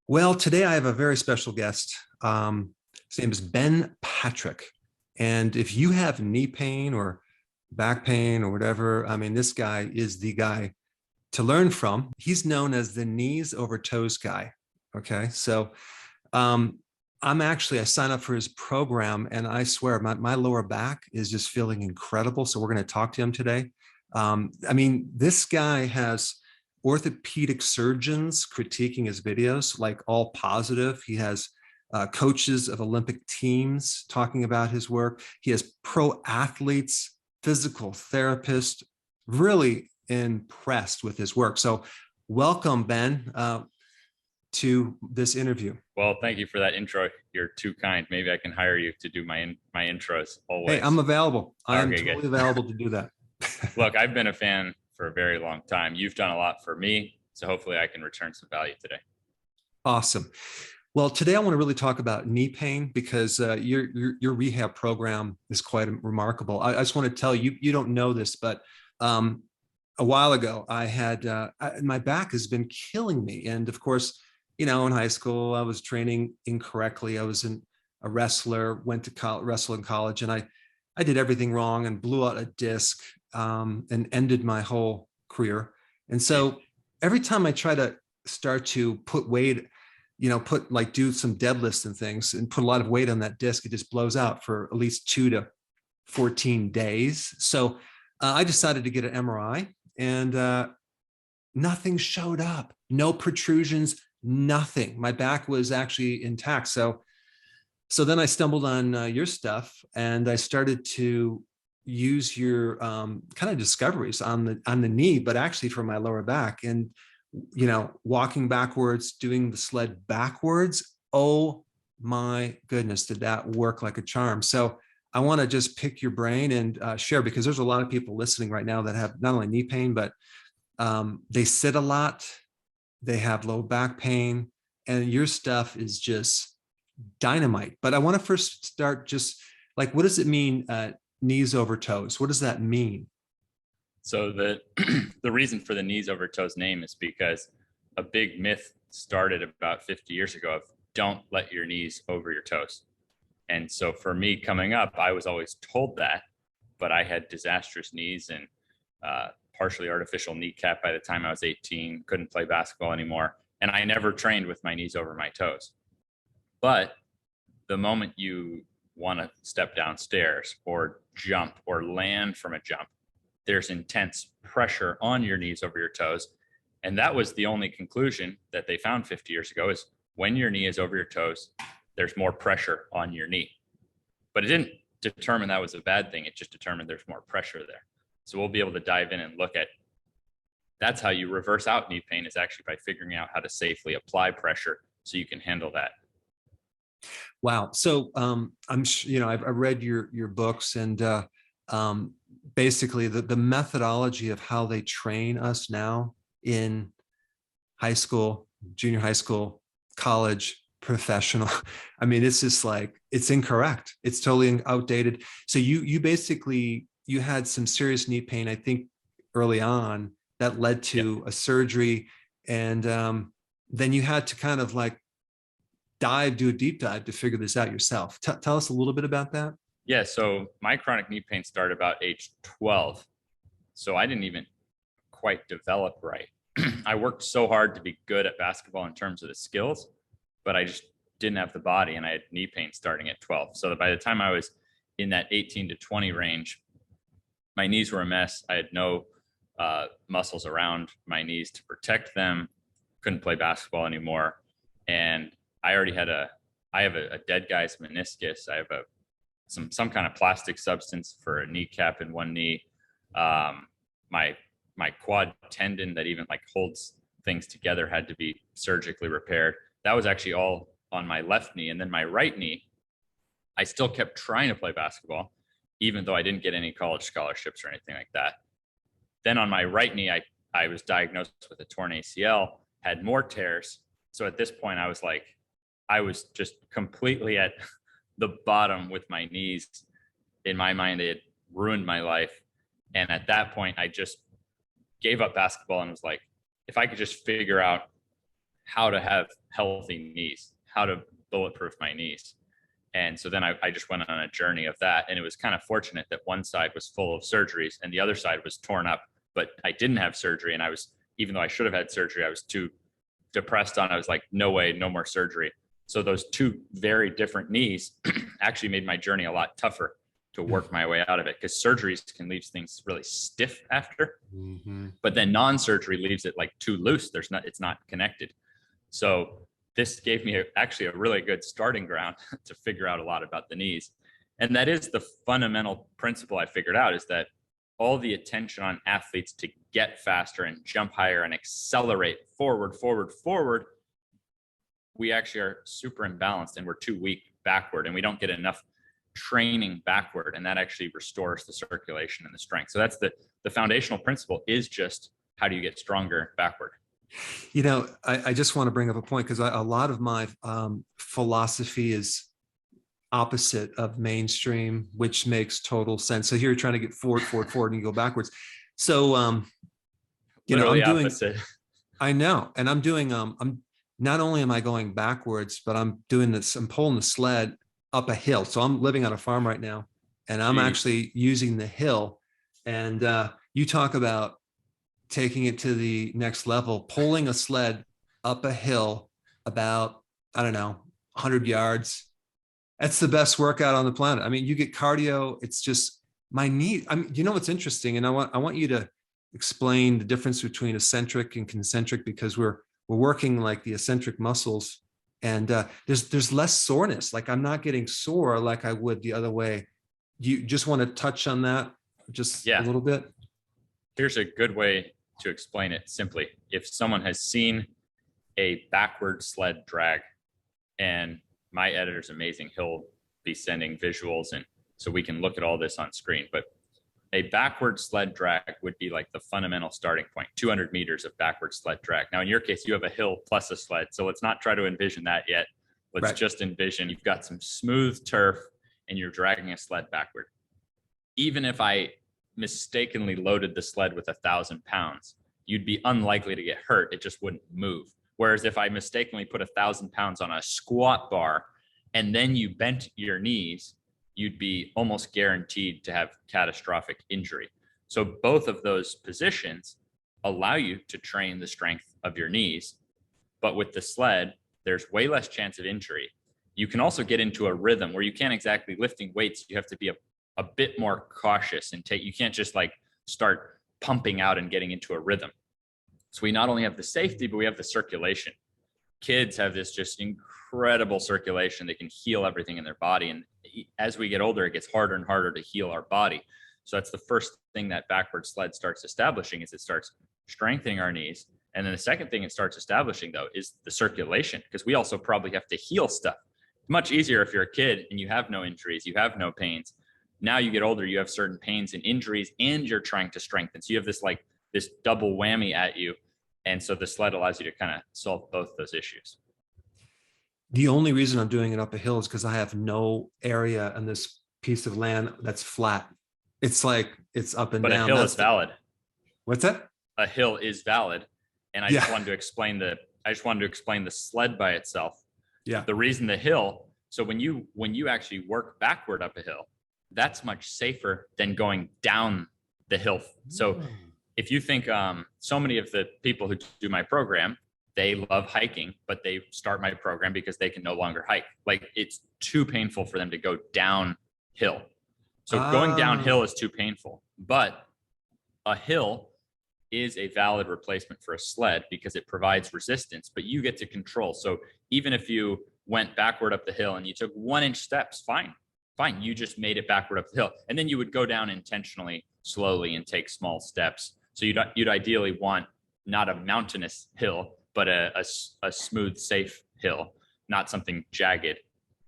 Well, today I have a very special guest. His name is Ben Patrick. And if you have knee pain or back pain or whatever, I mean, this guy is the guy to learn from. He's known as the knees over toes guy. Okay. So um, I signed up for his program and I swear my lower back is just feeling incredible. So we're going to talk to him today. This guy has orthopedic surgeons critiquing his videos, like all positive. He has coaches of Olympic teams talking about his work. He has pro athletes, physical therapists, really impressed with his work. So welcome, Ben, to this interview. Well, thank you for that intro. You're too kind. Maybe I can hire you to do my intros always. Hey, I'm available. I'm Okay, totally available to do that. Look, I've been a fan for a very long time. You've done a lot for me, so hopefully I can return some value today. Awesome. Well, today I want to really talk about knee pain because your rehab program is quite remarkable. I just want to tell you, you don't know this, but a while ago I had my back has been killing me, and of course, in high school I was training incorrectly. I was a wrestler, went to wrestle in college, and I did everything wrong and blew out a disc and ended my whole career. And so every time I try to start to put weight, do some deadlifts and things and put a lot of weight on that disc, it just blows out for at least 2 to 14 days. So I decided to get an MRI and nothing showed up, no protrusions, nothing. My back was actually intact. So then I stumbled on your stuff and I started to use your kind of discoveries on the knee, but actually for my lower back. And walking backwards, doing the sled backwards. Oh my goodness, did that work like a charm? So I want to just pick your brain and share, because there's a lot of people listening right now that have not only knee pain, but they sit a lot, they have low back pain, and your stuff is just dynamite. But I want to first start just like, what does it mean, knees over toes? What does that mean? So the the reason for the knees over toes name is because a big myth started about 50 years ago of don't let your knees over your toes. And so for me coming up, I was always told that, but I had disastrous knees and partially artificial kneecap by the time I was 18, couldn't play basketball anymore. And I never trained with my knees over my toes. But the moment you want to step downstairs or jump or land from a jump, there's intense pressure on your knees over your toes. And that was the only conclusion that they found 50 years ago, is when your knee is over your toes, there's more pressure on your knee. But it didn't determine that was a bad thing. It just determined there's more pressure there. So we'll be able to dive in and look at, that's how you reverse out knee pain, is actually by figuring out how to safely apply pressure so you can handle that. Wow. So I've read your books, and basically the methodology of how they train us now in high school, junior high school, college, professional. I mean, it's just like, it's incorrect. It's totally outdated. So you had some serious knee pain, I think, early on, that led to a surgery. And then you had to kind of like do a deep dive to figure this out yourself. Tell us a little bit about that. Yeah, so my chronic knee pain started about age 12. So I didn't even quite develop right. I worked so hard to be good at basketball in terms of the skills, but I just didn't have the body, and I had knee pain starting at 12. So that by the time I was in that 18 to 20 range, my knees were a mess. I had no muscles around my knees to protect them, couldn't play basketball anymore. And I have a dead guy's meniscus. I have some kind of plastic substance for a kneecap in one knee. My quad tendon that even like holds things together had to be surgically repaired. That was actually all on my left knee. And then my right knee, I still kept trying to play basketball, even though I didn't get any college scholarships or anything like that. Then on my right knee, I was diagnosed with a torn ACL, had more tears. So at this point, I was just completely at the bottom with my knees. In my mind, it ruined my life. And at that point, I just gave up basketball and was like, if I could just figure out how to have healthy knees, how to bulletproof my knees. And so then I just went on a journey of that. And it was kind of fortunate that one side was full of surgeries and the other side was torn up, but I didn't have surgery. And I was, even though I should have had surgery, I was too depressed on it. I was like, no way, no more surgery. So those two very different knees actually made my journey a lot tougher to work my way out of it, because surgeries can leave things really stiff after, but then non-surgery leaves it like too loose. It's not connected. So this gave me actually a really good starting ground to figure out a lot about the knees. And that is the fundamental principle I figured out, is that all the attention on athletes to get faster and jump higher and accelerate forward, we actually are super imbalanced and we're too weak backward, and we don't get enough training backward, and that actually restores the circulation and the strength. So that's the foundational principle, is just how do you get stronger backward? You know, I just want to bring up a point, because a lot of my philosophy is opposite of mainstream, which makes total sense. So here you're trying to get forward, and you go backwards. So, you know, I'm doing, opposite. I know, and I'm doing, I'm not only am I going backwards, but I'm doing this, I'm pulling the sled up a hill. So I'm living on a farm right now, and I'm actually using the hill. And you talk about taking it to the next level, pulling a sled up a hill about, I don't know, 100 yards. That's the best workout on the planet. I mean, you get cardio. It's just my knee. I mean, you know what's interesting, and I want you to explain the difference between eccentric and concentric, because we're working like the eccentric muscles, and there's less soreness. Like I'm not getting sore like I would the other way. You just want to touch on that just a little bit? Here's a good way to explain it simply. If someone has seen a backward sled drag, and my editor's amazing, he'll be sending visuals, and so we can look at all this on screen. But a backward sled drag would be like the fundamental starting point, 200 meters of backward sled drag. Now, in your case, you have a hill plus a sled. So let's not try to envision that yet. Let's just envision you've got some smooth turf and you're dragging a sled backward. Even if I mistakenly loaded the sled with 1,000 pounds, you'd be unlikely to get hurt. It just wouldn't move. Whereas if I mistakenly put 1,000 pounds on a squat bar and then you bent your knees, you'd be almost guaranteed to have catastrophic injury. So both of those positions allow you to train the strength of your knees. But with the sled, there's way less chance of injury. You can also get into a rhythm where you can't exactly lifting weights. You have to be a bit more cautious and you can't just like start pumping out and getting into a rhythm. So we not only have the safety, but we have the circulation. Kids have this just incredible circulation. They can heal everything in their body. And as we get older, it gets harder and harder to heal our body. So that's the first thing that backward sled starts establishing, is it starts strengthening our knees. And then the second thing it starts establishing, though, is the circulation, because we also probably have to heal stuff. Much easier if you're a kid and you have no injuries, you have no pains. Now you get older, you have certain pains and injuries, and you're trying to strengthen. So you have this double whammy at you. And so the sled allows you to kind of solve both those issues. The only reason I'm doing it up a hill is because I have no area on this piece of land that's flat. It's like it's up and down. But a hill is valid. What's that? A hill is valid. And I just wanted to explain the sled by itself. Yeah. The reason the hill, so when you actually work backward up a hill, that's much safer than going down the hill. So if you think so many of the people who do my program, they love hiking, but they start my program because they can no longer hike. Like it's too painful for them to go downhill. So going downhill is too painful, but a hill is a valid replacement for a sled because it provides resistance, but you get to control. So even if you went backward up the hill and you took 1-inch steps, fine. You just made it backward up the hill. And then you would go down intentionally, slowly, and take small steps. So you'd ideally want not a mountainous hill, but a smooth, safe hill, not something jagged.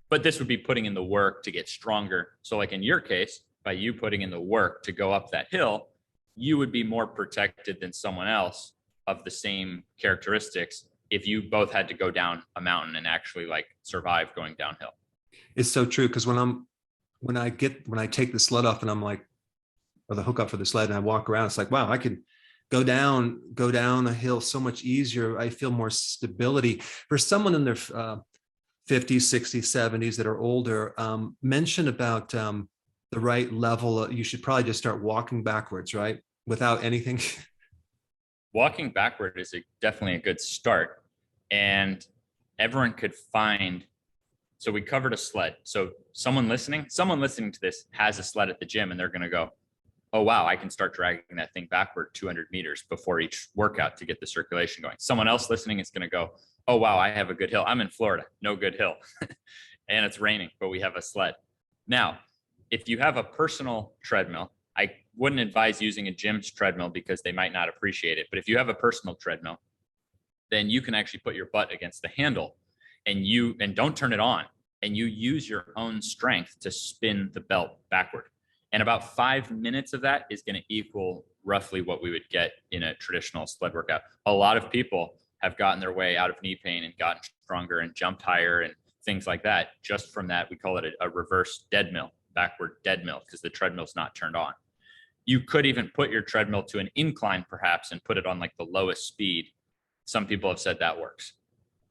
But this would be putting in the work to get stronger. So like in your case, by you putting in the work to go up that hill, you would be more protected than someone else of the same characteristics if you both had to go down a mountain and actually like survive going downhill. It's so true, because when I take the sled off and I'm like, or the hook up for the sled, and I walk around, it's like, wow, I can go down a hill so much easier. I feel more stability. For someone in their 50s, 60s, 70s that are older, mention about the right level. You should probably just start walking backwards, right? Without anything. Walking backward is definitely a good start. And everyone could find, so we covered a sled. So someone listening to this has a sled at the gym, and they're going to go, oh, wow, I can start dragging that thing backward 200 meters before each workout to get the circulation going. Someone else listening is going to go, oh, wow, I have a good hill. I'm in Florida, no good hill. And it's raining, but we have a sled. Now, if you have a personal treadmill, I wouldn't advise using a gym's treadmill because they might not appreciate it. But if you have a personal treadmill, then you can actually put your butt against the handle and don't turn it on. And you use your own strength to spin the belt backward. And about 5 minutes of that is going to equal roughly what we would get in a traditional sled workout. A lot of people have gotten their way out of knee pain and gotten stronger and jumped higher and things like that just from that. We call it a reverse dead mill, backward dead mill, because the treadmill's not turned on. You could even put your treadmill to an incline perhaps and put it on like the lowest speed. Some people have said that works.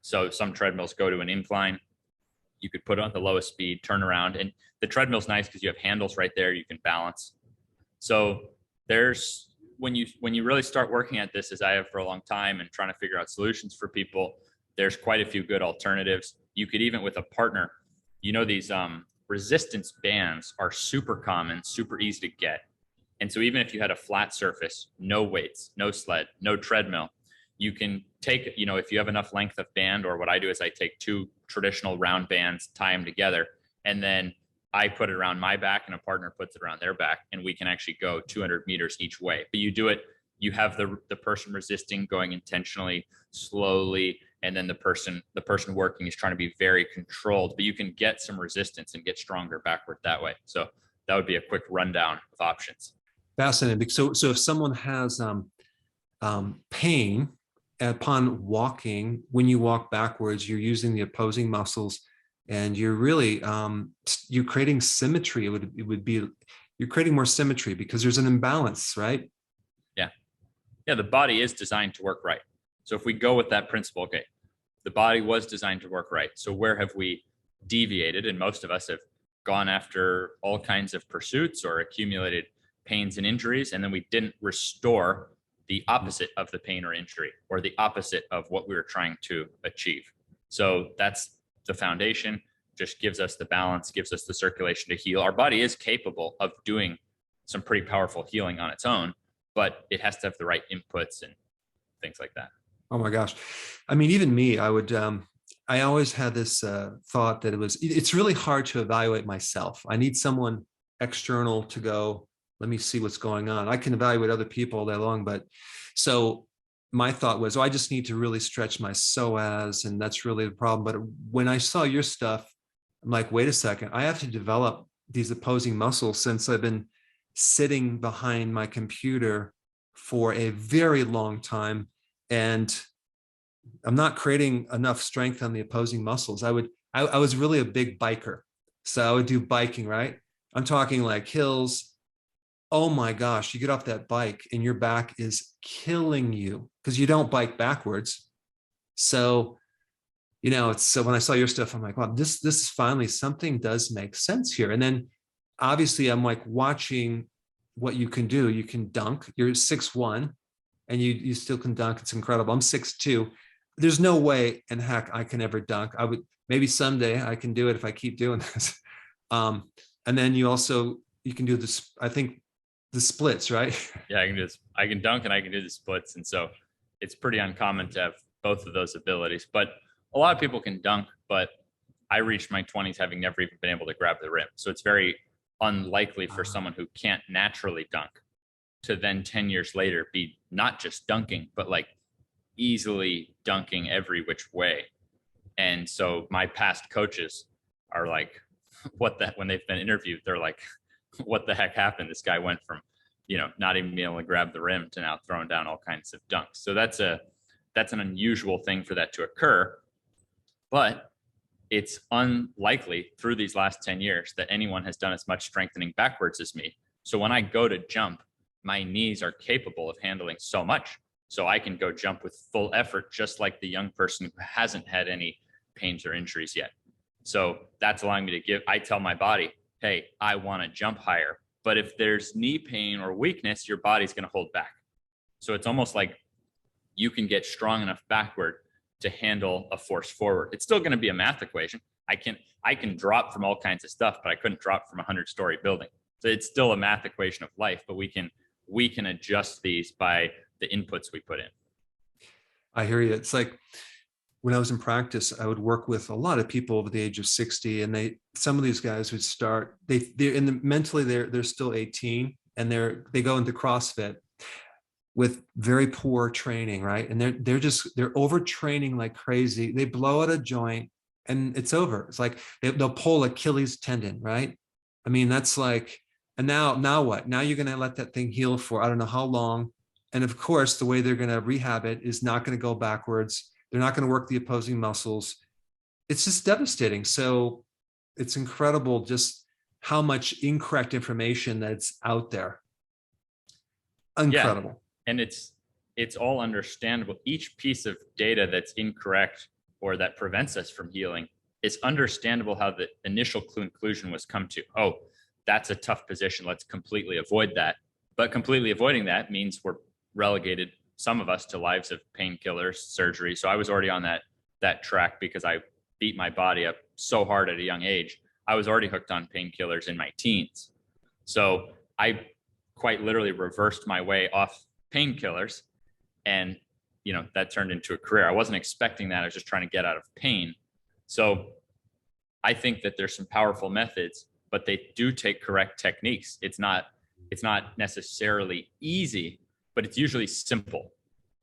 So some treadmills go to an incline. You could put it on the lowest speed, turn around, and the treadmill's nice because you have handles right there. You can balance. So there's, when you really start working at this, as I have for a long time, and trying to figure out solutions for people, there's quite a few good alternatives. You could even, with a partner, these resistance bands are super common, super easy to get. And so even if you had a flat surface, no weights, no sled, no treadmill, you can take, if you have enough length of band, or what I do is I take 2 traditional round bands, tie them together, and then I put it around my back and a partner puts it around their back, and we can actually go 200 meters each way. But you do it, you have the person resisting going intentionally slowly, and then the person working is trying to be very controlled, but you can get some resistance and get stronger backward that way. So that would be a quick rundown of options. Fascinating. So if someone has pain upon walking, when you walk backwards, you're using the opposing muscles, and you're really you're creating symmetry. It would be, you're creating more symmetry because there's an imbalance, right? Yeah, the body is designed to work right. So if we go with that principle, okay, the body was designed to work right. So where have we deviated? And most of us have gone after all kinds of pursuits or accumulated pains and injuries, and then we didn't restore the opposite of the pain or injury, or the opposite of what we were trying to achieve. So that's the foundation, just gives us the balance, gives us the circulation to heal. Our body is capable of doing some pretty powerful healing on its own, but it has to have the right inputs and things like that. Oh my gosh. I mean, even me, I always had this thought that it's really hard to evaluate myself. I need someone external to go, let me see what's going on. I can evaluate other people all day long, but so my thought was, I just need to really stretch my psoas, and that's really the problem. But when I saw your stuff, I'm like, wait a second, I have to develop these opposing muscles since I've been sitting behind my computer for a very long time, and I'm not creating enough strength on the opposing muscles. I was really a big biker, so I would do biking, right? I'm talking like hills. Oh my gosh, you get off that bike and your back is killing you because you don't bike backwards. So, so when I saw your stuff, I'm like, wow, this is finally, something does make sense here. And then obviously I'm like watching what you can do. You can dunk. You're 6'1", and you still can dunk. It's incredible. I'm 6'2". There's no way in heck I can ever dunk. I would, maybe someday I can do it if I keep doing this. And then you can do this, I think, the splits, right? Yeah, I can dunk and I can do the splits. And so it's pretty uncommon to have both of those abilities. But a lot of people can dunk, but I reached my 20s having never even been able to grab the rim. So it's very unlikely for someone who can't naturally dunk to then 10 years later be not just dunking, but like easily dunking every which way. And so my past coaches are like, when they've been interviewed, they're like, what the heck happened? This guy went from, not even being able to grab the rim to now throwing down all kinds of dunks. So that's an unusual thing for that to occur, but it's unlikely through these last 10 years that anyone has done as much strengthening backwards as me. So when I go to jump, my knees are capable of handling so much. So I can go jump with full effort, just like the young person who hasn't had any pains or injuries yet. So that's allowing me to give, I tell my body, hey, I want to jump higher. But if there's knee pain or weakness, your body's going to hold back. So it's almost like you can get strong enough backward to handle a force forward. It's still going to be a math equation. I can drop from all kinds of stuff, but I couldn't drop from a 100-story building. So it's still a math equation of life, but we can adjust these by the inputs we put in. I hear you. It's like when I was in practice, I would work with a lot of people over the age of 60, and some of these guys would start, they're in the mentally they're still 18, and they go into CrossFit with very poor training, right? And they're overtraining like crazy. They blow out a joint and it's over. It's like they'll pull Achilles tendon, right? I mean, that's like, and now what? Now you're going to let that thing heal for I don't know how long. And of course, the way they're going to rehab it is not going to go backwards. They're not going to work the opposing muscles. It's just devastating. So it's incredible just how much incorrect information that's out there. Incredible. Yeah. And it's all understandable. Each piece of data that's incorrect or that prevents us from healing, it's understandable how the initial conclusion was come to. Oh, that's a tough position. Let's completely avoid that. But completely avoiding that means we're relegated, some of us, to lives of painkillers, surgery. So I was already on that track because I beat my body up so hard at a young age. I was already hooked on painkillers in my teens. So I quite literally reversed my way off painkillers, and that turned into a career. I wasn't expecting that. I was just trying to get out of pain. So I think that there's some powerful methods, but they do take correct techniques. It's not necessarily easy, but it's usually simple.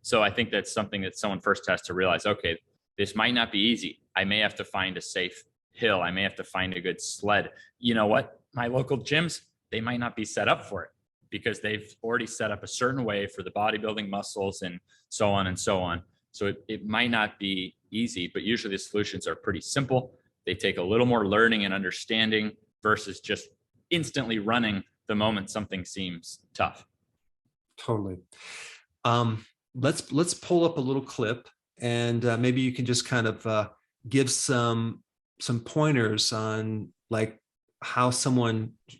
So I think that's something that someone first has to realize, okay, this might not be easy. I may have to find a safe hill. I may have to find a good sled. You know what? My local gyms, they might not be set up for it because they've already set up a certain way for the bodybuilding muscles and so on and so on. So it might not be easy, but usually the solutions are pretty simple. They take a little more learning and understanding versus just instantly running the moment something seems tough. Totally. Let's pull up a little clip, and maybe you can just kind of give some pointers on like how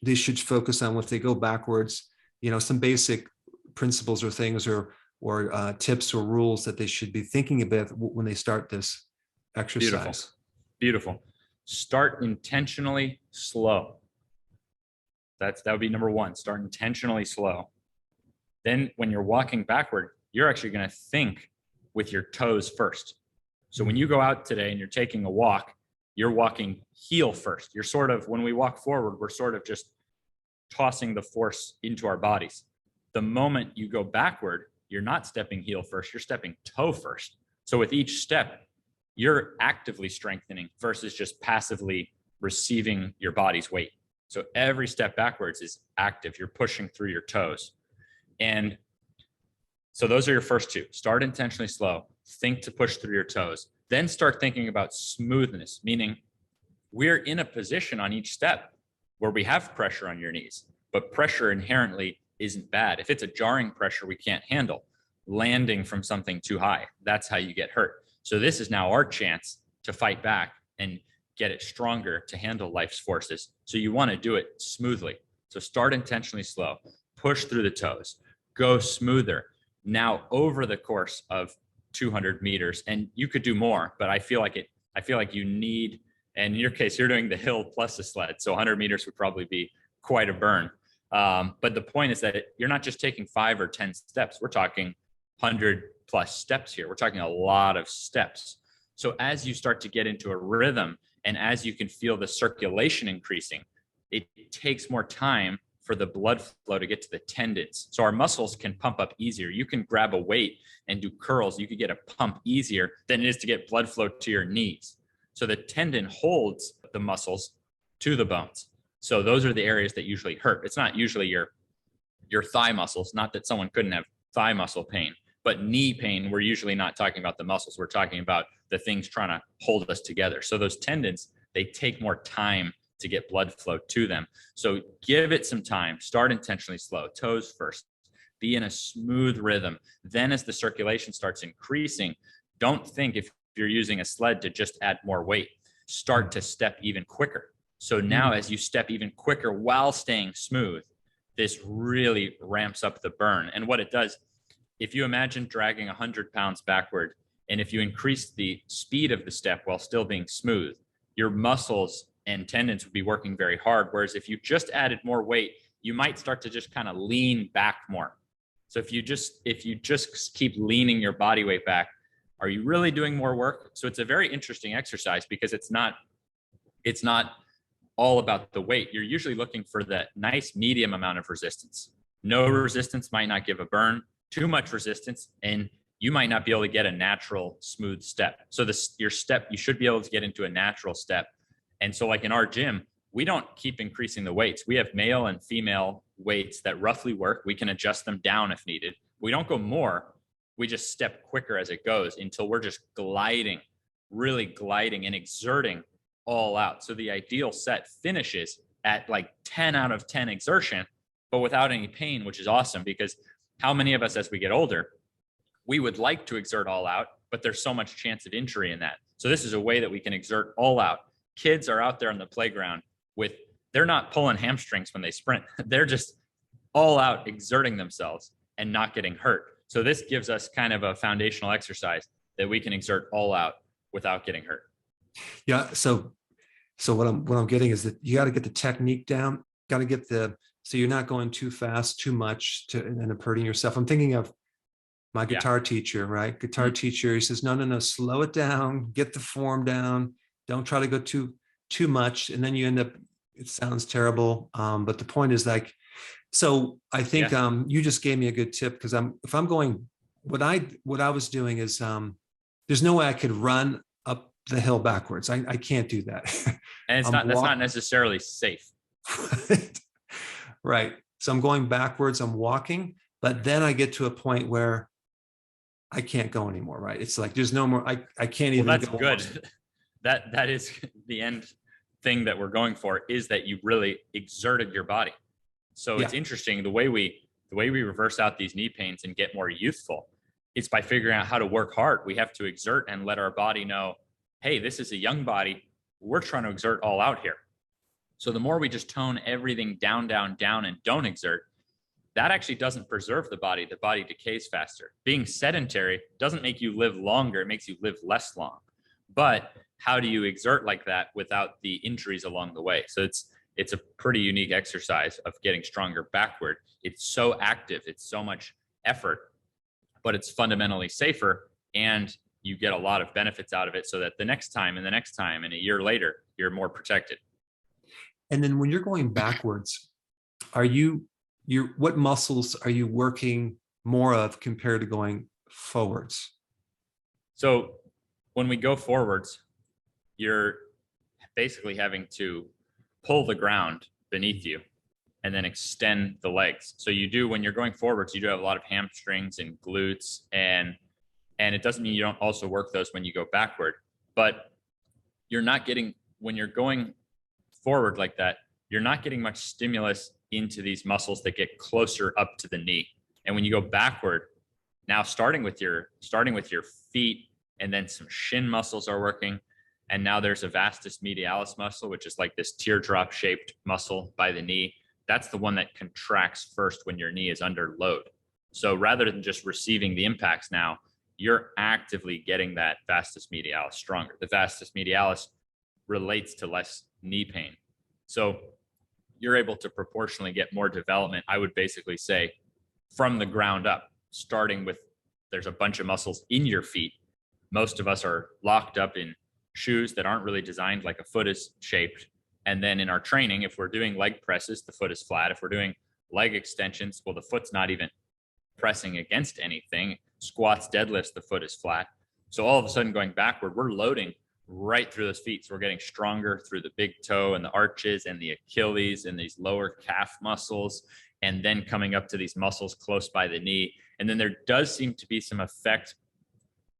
they should focus on if they go backwards, some basic principles or things or tips or rules that they should be thinking about when they start this exercise. Beautiful. Start intentionally slow. That would be number one. Start intentionally slow. Then when you're walking backward, you're actually going to think with your toes first. So when you go out today and you're taking a walk, you're walking heel first. You're sort of, when we walk forward, we're sort of just tossing the force into our bodies. The moment you go backward, you're not stepping heel first, you're stepping toe first. So with each step, you're actively strengthening versus just passively receiving your body's weight. So every step backwards is active. You're pushing through your toes. And so those are your first two. Start intentionally slow, think to push through your toes, then start thinking about smoothness, meaning we're in a position on each step where we have pressure on your knees, but pressure inherently isn't bad. If it's a jarring pressure we can't handle, landing from something too high, that's how you get hurt. So this is now our chance to fight back and get it stronger to handle life's forces. So you want to do it smoothly. So start intentionally slow, push through the toes, go smoother. Now over the course of 200 meters, and you could do more, but I feel like you need, and in your case, you're doing the hill plus a sled. So 100 meters would probably be quite a burn. But the point is that you're not just taking 5 or 10 steps. We're talking 100 plus steps here. We're talking a lot of steps. So as you start to get into a rhythm and as you can feel the circulation increasing, it takes more time for the blood flow to get to the tendons. So our muscles can pump up easier. You can grab a weight and do curls. You could get a pump easier than it is to get blood flow to your knees. So the tendon holds the muscles to the bones. So those are the areas that usually hurt. It's not usually your thigh muscles, not that someone couldn't have thigh muscle pain, but knee pain, we're usually not talking about the muscles. We're talking about the things trying to hold us together. So those tendons, they take more time to get blood flow to them. So give it some time, start intentionally slow, toes first, be in a smooth rhythm. Then as the circulation starts increasing, don't think if you're using a sled to just add more weight, start to step even quicker. So now as you step even quicker while staying smooth, this really ramps up the burn. And what it does, if you imagine dragging 100 pounds backward, and if you increase the speed of the step while still being smooth, your muscles and tendons would be working very hard. Whereas if you just added more weight, you might start to just kind of lean back more. So if you just keep leaning your body weight back, are you really doing more work? So it's a very interesting exercise because it's not all about the weight. You're usually looking for that nice medium amount of resistance. No resistance might not give a burn. Too much resistance, and you might not be able to get a natural smooth step. So your step, you should be able to get into a natural step. And so like in our gym, we don't keep increasing the weights. We have male and female weights that roughly work. We can adjust them down if needed. We don't go more. We just step quicker as it goes until we're just gliding, really gliding and exerting all out. So the ideal set finishes at like 10 out of 10 exertion, but without any pain, which is awesome, because how many of us as we get older, we would like to exert all out, but there's so much chance of injury in that. So this is a way that we can exert all out. Kids are out there on the playground they're not pulling hamstrings when they sprint. They're just all out exerting themselves and not getting hurt. So this gives us kind of a foundational exercise that we can exert all out without getting hurt. Yeah. So what I'm getting is that you got to get the technique down, got to get so you're not going too fast, too much to end up hurting yourself. I'm thinking of my guitar teacher, right? Guitar teacher, he says, no, slow it down, get the form down. Don't try to go too much. And then you end up, it sounds terrible. But the point is like, so I think you just gave me a good tip because if I'm going, what I was doing is there's no way I could run up the hill backwards. I can't do that. And that's not necessarily safe. Right. So I'm going backwards, I'm walking, but then I get to a point where I can't go anymore. Right. It's like, there's no more, I can't even that's go. Good. That is the end thing that we're going for, is that you really exerted your body. So it's interesting the way we reverse out these knee pains and get more youthful. It's by figuring out how to work hard. We have to exert and let our body know, hey, this is a young body. We're trying to exert all out here. So the more we just tone everything down, and don't exert, that actually doesn't preserve the body. The body decays faster. Being sedentary doesn't make you live longer. It makes you live less long. But how do you exert like that without the injuries along the way? So it's a pretty unique exercise of getting stronger backward. It's so active. It's so much effort, but it's fundamentally safer, and you get a lot of benefits out of it, so that the next time and a year later, you're more protected. And then when you're going backwards, what muscles are you working more of compared to going forwards? So when we go forwards, you're basically having to pull the ground beneath you and then extend the legs. So when you're going forwards, you do have a lot of hamstrings and glutes, and it doesn't mean you don't also work those when you go backward, but when you're going forward like that, you're not getting much stimulus into these muscles that get closer up to the knee. And when you go backward, now starting with your feet, and then some shin muscles are working. And now there's a vastus medialis muscle, which is like this teardrop shaped muscle by the knee. That's the one that contracts first when your knee is under load. So rather than just receiving the impacts, now you're actively getting that vastus medialis stronger. The vastus medialis relates to less knee pain. So you're able to proportionally get more development, I would basically say, from the ground up, starting with, there's a bunch of muscles in your feet. Most of us are locked up in shoes that aren't really designed like a foot is shaped. And then in our training, if we're doing leg presses, the foot is flat. If we're doing leg extensions, well, the foot's not even pressing against anything. Squats, deadlifts, the foot is flat. So all of a sudden going backward, we're loading right through those feet. So we're getting stronger through the big toe and the arches and the Achilles and these lower calf muscles, and then coming up to these muscles close by the knee. And then there does seem to be some effect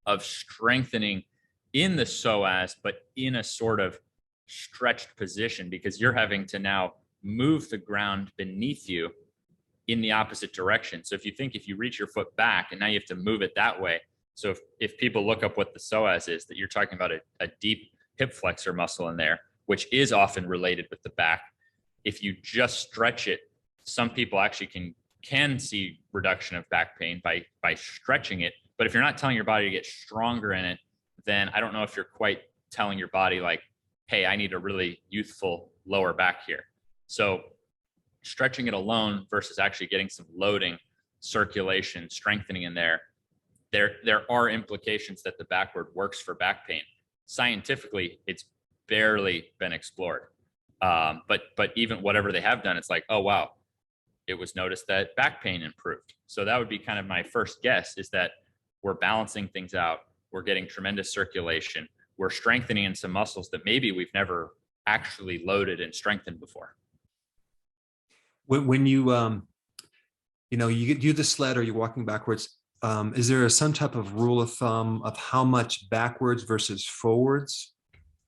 of strengthening in the psoas, but in a sort of stretched position, because you're having to now move the ground beneath you in the opposite direction. So if you reach your foot back and now you have to move it that way. So if people look up what the psoas is, that you're talking about a deep hip flexor muscle in there, which is often related with the back. If you just stretch it, some people actually can see reduction of back pain by stretching it. But if you're not telling your body to get stronger in it, then I don't know if you're quite telling your body like, hey, I need a really youthful lower back here. So stretching it alone versus actually getting some loading, circulation, strengthening in there are implications that the backward works for back pain. Scientifically, it's barely been explored. But even whatever they have done, it's like, oh, wow, it was noticed that back pain improved. So that would be kind of my first guess, is that we're balancing things out. We're getting tremendous circulation. We're strengthening in some muscles that maybe we've never actually loaded and strengthened before. When you, you do the sled or you're walking backwards, is there some type of rule of thumb of how much backwards versus forwards?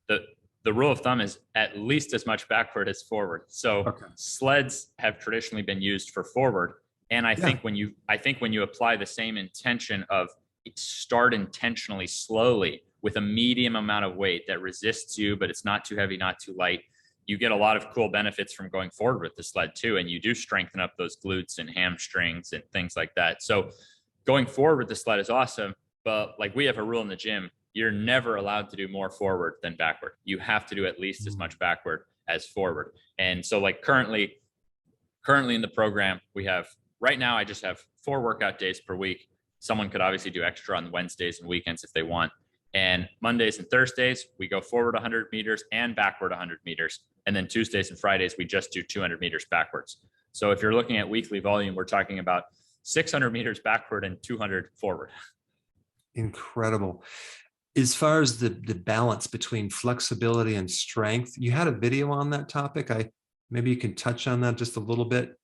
The rule of thumb is at least as much backward as forward. So sleds have traditionally been used for forward. And I think when you apply the same intention of start intentionally slowly with a medium amount of weight that resists you, but it's not too heavy, not too light, you get a lot of cool benefits from going forward with the sled too. And you do strengthen up those glutes and hamstrings and things like that. So going forward with the sled is awesome. But like we have a rule in the gym, you're never allowed to do more forward than backward. You have to do at least as much backward as forward. And so like currently in the program, we have, right now, I just have 4 workout days per week. Someone could obviously do extra on Wednesdays and weekends if they want. And Mondays and Thursdays, we go forward 100 meters and backward 100 meters. And then Tuesdays and Fridays, we just do 200 meters backwards. So if you're looking at weekly volume, we're talking about 600 meters backward and 200 forward. Incredible. As far as the balance between flexibility and strength, you had a video on that topic. Maybe you can touch on that just a little bit.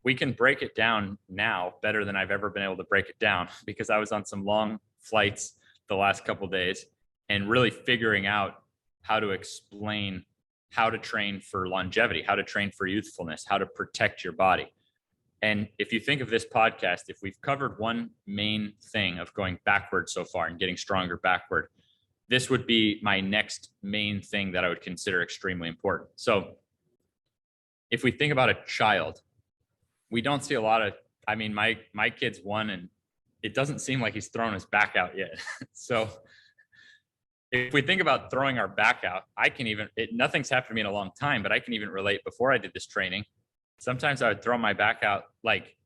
We can break it down now better than I've ever been able to break it down, because I was on some long flights the last couple of days and really figuring out how to explain how to train for longevity, how to train for youthfulness, how to protect your body. And if you think of this podcast, if we've covered one main thing of going backward so far and getting stronger backward, this would be my next main thing that I would consider extremely important. So if we think about a child, we don't see a lot of, I mean, my kid's 1 and it doesn't seem like he's thrown his back out yet. So if we think about throwing our back out, nothing's happened to me in a long time, but I can even relate. Before I did this training, sometimes I would throw my back out, like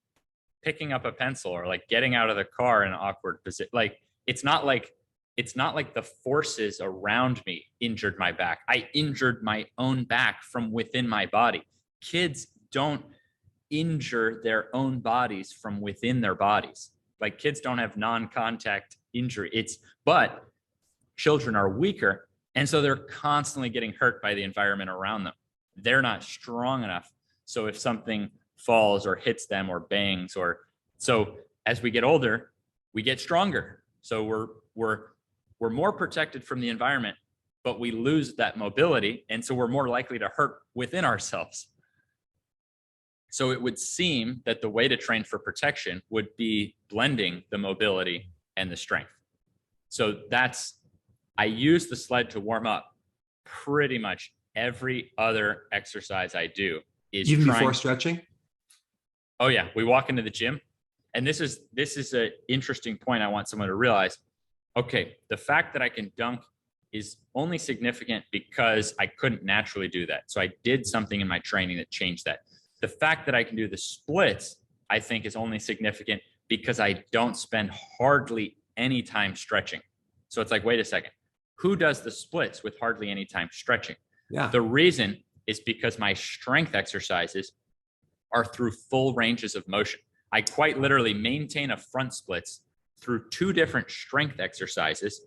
picking up a pencil or like getting out of the car in an awkward position. Like, it's not like the forces around me injured my back. I injured my own back from within my body. Kids don't injure their own bodies from within their bodies. Like, kids don't have non-contact injury. But children are weaker. And so they're constantly getting hurt by the environment around them. They're not strong enough. So if something falls or hits them or bangs, so as we get older, we get stronger. So we're more protected from the environment, but we lose that mobility. And so we're more likely to hurt within ourselves. So it would seem that the way to train for protection would be blending the mobility and the strength. So I use the sled to warm up. Pretty much every other exercise I do is even before stretching. Oh yeah, we walk into the gym, and this is an interesting point I want someone to realize. Okay, the fact that I can dunk is only significant because I couldn't naturally do that. So I did something in my training that changed that. The fact that I can do the splits, I think, is only significant because I don't spend hardly any time stretching. So it's like, wait a second, who does the splits with hardly any time stretching? Yeah. The reason is because my strength exercises are through full ranges of motion. I quite literally maintain a front splits through 2 different strength exercises,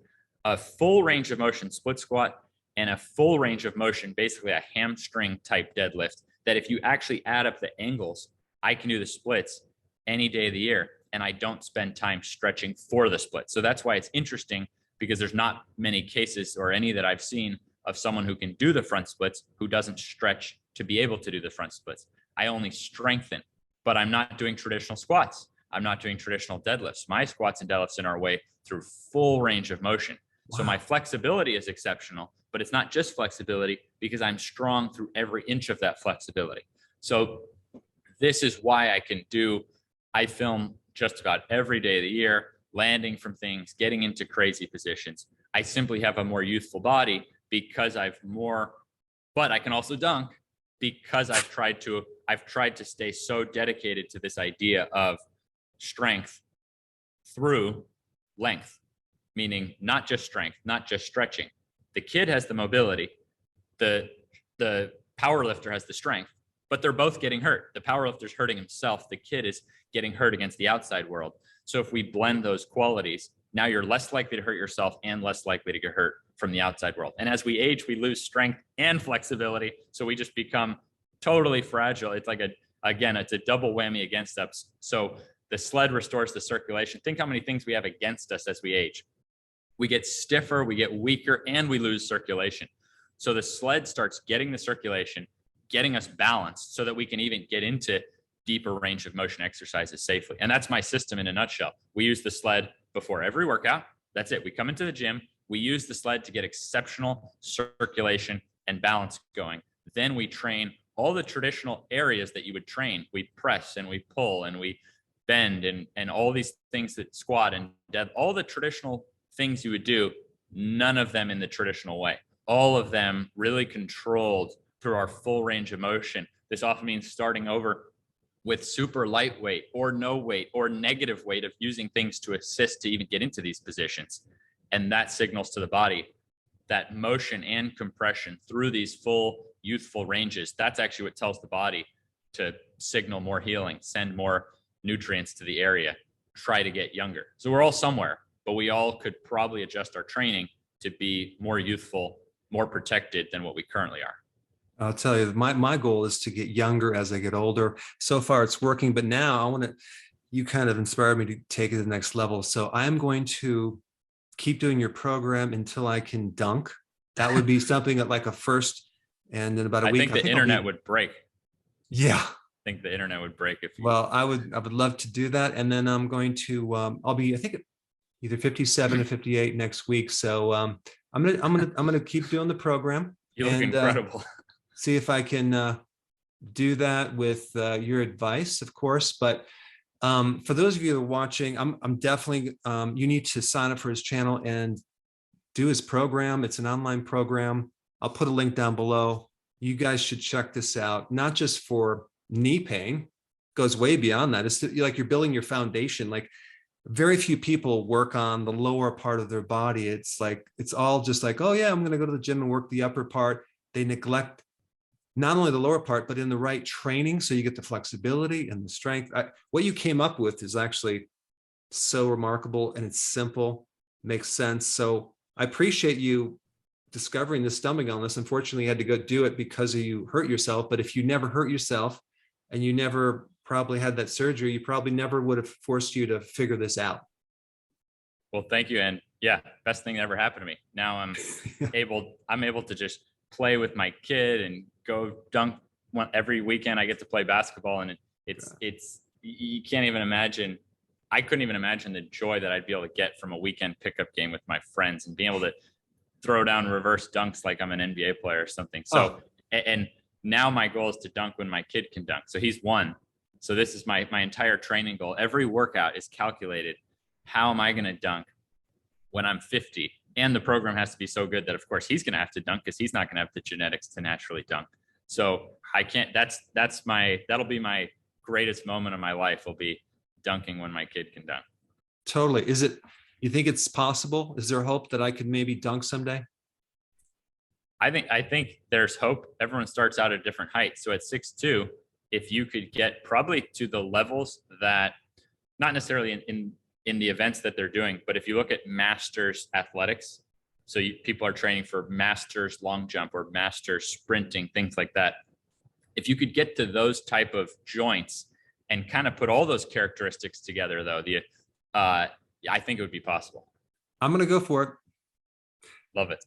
a full range of motion split squat and a full range of motion, basically a hamstring type deadlift, that if you actually add up the angles, I can do the splits any day of the year, and I don't spend time stretching for the split. So that's why it's interesting, because there's not many cases or any that I've seen of someone who can do the front splits who doesn't stretch to be able to do the front splits. I only strengthen but I'm not doing traditional squats. I'm not doing traditional deadlifts. My squats and deadlifts in our way through full range of motion. Wow. So my flexibility is exceptional, but it's not just flexibility because I'm strong through every inch of that flexibility. So this is why I film just about every day of the year, landing from things, getting into crazy positions. I simply have a more youthful body because but I can also dunk because I've tried to stay so dedicated to this idea of strength through length, meaning not just strength, not just stretching. The kid has the mobility, the power lifter has the strength, but they're both getting hurt. The power lifter's hurting himself. The kid is getting hurt against the outside world. So if we blend those qualities, now you're less likely to hurt yourself and less likely to get hurt from the outside world. And as we age, we lose strength and flexibility. So we just become totally fragile. It's like it's a double whammy against us. So the sled restores the circulation. Think how many things we have against us as we age. We get stiffer, we get weaker, and we lose circulation. So the sled starts getting the circulation, getting us balanced so that we can even get into deeper range of motion exercises safely. And that's my system in a nutshell. We use the sled before every workout. That's it. We come into the gym. We use the sled to get exceptional circulation and balance going. Then we train all the traditional areas that you would train. We press and we pull and we bend and all these things that squat and dead, all the traditional things you would do, none of them in the traditional way. All of them really controlled through our full range of motion. This often means starting over with super lightweight or no weight or negative weight of using things to assist to even get into these positions. And that signals to the body that motion and compression through these full youthful ranges. That's actually what tells the body to signal more healing, send more nutrients to the area, try to get younger. So we're all somewhere, but we all could probably adjust our training to be more youthful, more protected than what we currently are. I'll tell you, my goal is to get younger as I get older. So far it's working, but now you kind of inspired me to take it to the next level. So I'm going to keep doing your program until I can dunk. That would be something like a first, and in about a week. I think the internet would break. Yeah. I think the internet would break if you. Well, I would love to do that. And then I'm going to, I'll be, I think either 57 or 58 next week. So I'm going to keep doing the program. You look incredible. See if I can do that with your advice, of course. But for those of you that are watching, I'm definitely, you need to sign up for his channel and do his program. It's an online program. I'll put a link down below. You guys should check this out, not just for knee pain, goes way beyond that. It's like you're building your foundation. Like very few people work on the lower part of their body. It's like, it's all just like, oh yeah, I'm going to go to the gym and work the upper part. They neglect not only the lower part, but in the right training. So you get the flexibility and the strength. What you came up with is actually so remarkable, and it's simple, makes sense. So I appreciate you discovering the stomach illness. Unfortunately, you had to go do it because you hurt yourself. But if you never hurt yourself and you never probably had that surgery, you probably never would have forced you to figure this out. Well, thank you. And yeah, best thing that ever happened to me. Now I'm able to just play with my kid and go dunk every weekend. I get to play basketball, and it's you can't even imagine. I couldn't even imagine the joy that I'd be able to get from a weekend pickup game with my friends and being able to throw down reverse dunks like I'm an NBA player or something. So, and now my goal is to dunk when my kid can dunk. So he's one. So this is my entire training goal. Every workout is calculated. How am I going to dunk when I'm 50? And the program has to be so good that, of course, he's going to have to dunk because he's not going to have the genetics to naturally dunk. So I can't, that'll be my greatest moment of my life, will be dunking when my kid can dunk. Totally. You think it's possible? Is there hope that I could maybe dunk someday? I think there's hope. Everyone starts out at different heights. So at 6'2", if you could get probably to the levels that, not necessarily in the events that they're doing, but if you look at masters athletics, so people are training for masters long jump or masters sprinting, things like that. If you could get to those type of joints and kind of put all those characteristics together, though, I think it would be possible. I'm going to go for it. Love it.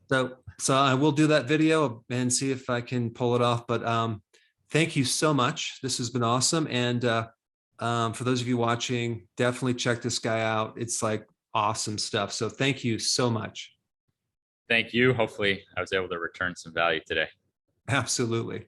So I will do that video and see if I can pull it off. But thank you so much. This has been awesome. And For those of you watching, definitely check this guy out. It's like awesome stuff. So thank you so much. Thank you. Hopefully I was able to return some value today. Absolutely.